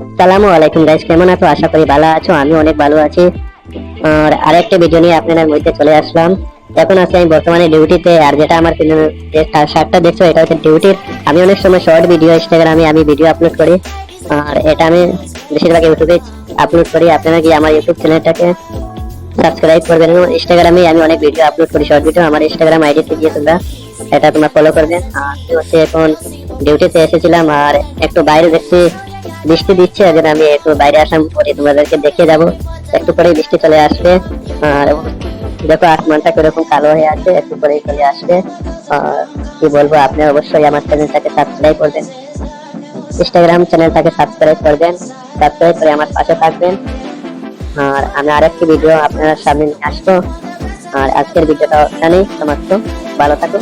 সালামু আলাইকুম গাইস, কেমন আছো? আশা করি ভালো আছো। আমি অনেক ভালো আছি। আর আরেকটা ভিডিও নিয়ে আপনাদের মধ্যে চলে আসলাম। এখন আছি আমি বর্তমানে ডিউটিতে, আর যেটা আমার যে শার্টটা দেখছো এটা হচ্ছে ডিউটির। আমি অনেক সময় শর্ট ভিডিও ইনস্টাগ্রামে আমি ভিডিও আপলোড করি, আর এটা আমি বেশিরভাগ ইউটিউবে আপলোড করি। আপনারা কি আমার ইউটিউব চ্যানেলটাকে সাবস্ক্রাইব করবেন এবং ইনস্টাগ্রামে আমি অনেক ভিডিও আপলোড করি, শর্ট ভিডিও। আমার ইনস্টাগ্রাম আইডিতে গিয়ে তোমরা এটা তোমরা ফলো করবেন। আর হচ্ছে এখন ডিউটিতে এসেছিলাম, আর একটু বাইরে দেখছি বৃষ্টি দিচ্ছে, এজন্য আমি একটু বাইরে আসাম করি, তোমাদেরকে দেখে যাব। একটু পরেই বৃষ্টি চলে আসবে। আর দেখো আসমানটা কিরকম কালো হয়ে আছে, একটু পরেই চলে আসবে। আর কি বলবো, আপনি অবশ্যই আমার চ্যানেলটাকে সাবস্ক্রাইব করবেন, ইনস্টাগ্রাম চ্যানেলটাকে সাবস্ক্রাইব করবেন, সাবস্ক্রাইব করে আমার পাশে থাকবেন। আর আমি আরেকটি ভিডিও আপনার সামনে নিয়ে আসবো। আর আজকের ভিডিওটা এখানেই সমাপ্ত। ভালো থাকুন।